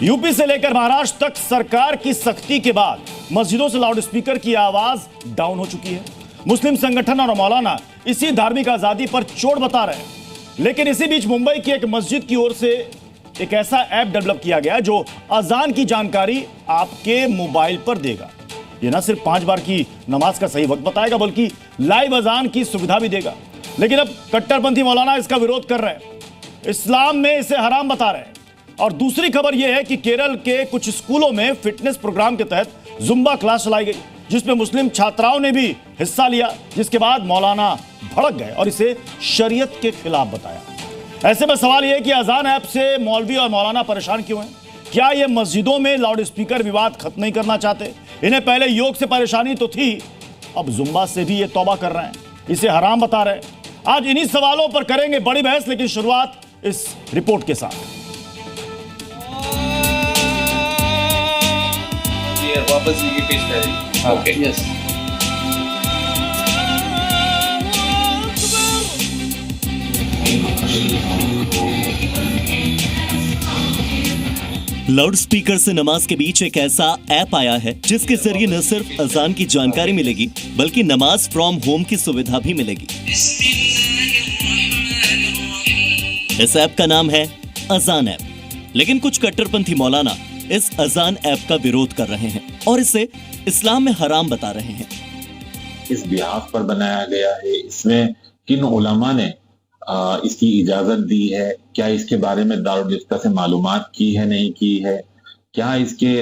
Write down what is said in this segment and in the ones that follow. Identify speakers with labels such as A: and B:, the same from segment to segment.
A: UP से लेकर महाराष्ट्र तक सरकार की सख्ती के बाद मस्जिदों से लाउडस्पीकर की आवाज डाउन हो चुकी है। मुस्लिम संगठन और मौलाना इसी धार्मिक आजादी पर चोट बता रहे हैं। लेकिन इसी बीच मुंबई की एक मस्जिद की ओर से एक ऐसा ऐप डेवलप किया गया जो अजान की जानकारी आपके मोबाइल पर देगा। यह न सिर्फ 5 बार की नमाज का सही वक्त बताएगा बल्कि लाइव अजान की सुविधा भी देगा। लेकिन अब कट्टरपंथी मौलाना इसका विरोध कर रहे हैं, इस्लाम में इसे हराम बता रहे हैं। और दूसरी खबर यह है कि केरल के कुछ स्कूलों में फिटनेस प्रोग्राम के तहत जुम्बा क्लास चलाई गई, जिसमें मुस्लिम छात्राओं ने भी हिस्सा लिया, जिसके बाद मौलाना भड़क गए और इसे शरीयत के खिलाफ बताया। ऐसे में सवाल यह है कि अजान ऐप से मौलवी और मौलाना परेशान क्यों हैं? क्या ये मस्जिदों में लाउडस्पीकर विवाद खत्म नहीं करना चाहते? इन्हें पहले योग से परेशानी तो थी, अब जुम्बा से भी ये तौबा कर रहे हैं, इसे हराम बता रहे हैं। आज इन्हीं सवालों पर करेंगे बड़ी बहस, लेकिन शुरुआत इस रिपोर्ट के साथ।
B: वापस ये पेश करें। Okay yes.
C: लाउड स्पीकर से नमाज के बीच एक ऐसा ऐप आया है जिसके जरिए न सिर्फ अजान की जानकारी मिलेगी बल्कि नमाज फ्रॉम होम की सुविधा भी मिलेगी। इस ऐप का नाम है अजान ऐप, लेकिन कुछ कट्टरपंथी मौलाना इस अजान ऐप का विरोध कर रहे हैं और इसे इस्लाम में हराम बता रहे हैं।
D: इस बिहाफ पर बनाया गया है, इसमें किन उलमा ने इसकी इजाजत दी है, क्या इसके बारे में दारुल से मालूमात की है, नहीं की है, क्या इसके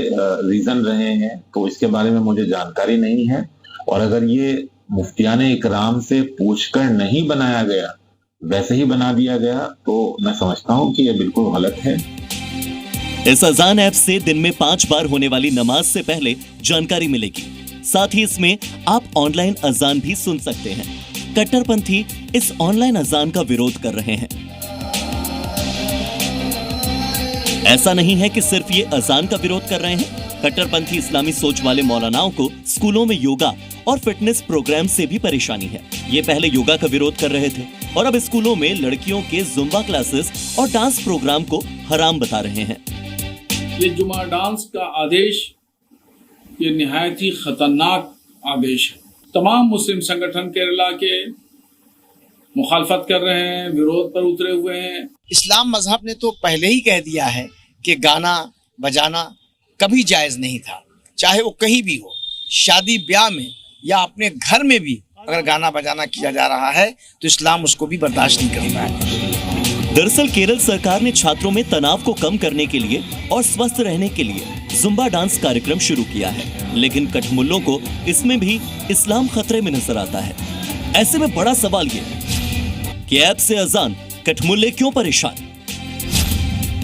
D: रीजन रहे हैं, तो इसके बारे में मुझे जानकारी नहीं है। और अगर ये मुफ्तियान इकराम से पूछकर नहीं बनाया गया, वैसे ही बना दिया गया, तो मैं समझता हूं कि यह बिल्कुल गलत है।
C: इस अजान ऐप से दिन में 5 बार होने वाली नमाज से पहले जानकारी मिलेगी। साथ ही इसमें आप ऑनलाइन अजान भी सुन सकते हैं। कट्टरपंथी इस ऑनलाइन अजान का विरोध कर रहे हैं। ऐसा नहीं है कि सिर्फ ये अजान का विरोध कर रहे हैं, कट्टरपंथी इस्लामी सोच वाले मौलानाओं को स्कूलों में योगा और फिटनेस प्रोग्राम से भी परेशानी है। ये पहले योगा का विरोध कर रहे थे और अब स्कूलों में लड़कियों के जुम्बा क्लासेस और डांस प्रोग्राम को हराम बता रहे हैं।
E: ये जुमा डांस का आदेश ये निहायत ही खतरनाक आदेश है। तमाम मुस्लिम संगठन केरला के मुखालफत कर रहे हैं, विरोध पर उतरे हुए हैं।
F: इस्लाम मजहब ने तो पहले ही कह दिया है कि गाना बजाना कभी जायज नहीं था, चाहे वो कहीं भी हो, शादी ब्याह में या अपने घर में भी अगर गाना बजाना किया जा रहा है तो इस्लाम उसको भी बर्दाश्त नहीं करता है।
C: दरअसल केरल सरकार ने छात्रों में तनाव को कम करने के लिए और स्वस्थ रहने के लिए जुम्बा डांस कार्यक्रम शुरू किया है, लेकिन कठमुल्लों को इसमें भी इस्लाम खतरे में नजर आता है। ऐसे में बड़ा सवाल ये कि ऐप से अजान कठमुल्ले क्यों परेशान?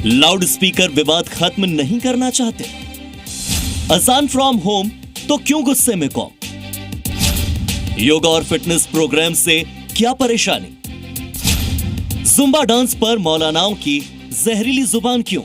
C: लाउड स्पीकर विवाद खत्म नहीं करना चाहते? अजान फ्रॉम होम तो क्यों गुस्से में कौम? योगा और फिटनेस प्रोग्राम से क्या परेशानी? जुम्बा डांस पर मौलानाओं की जहरीली जुबान क्यों?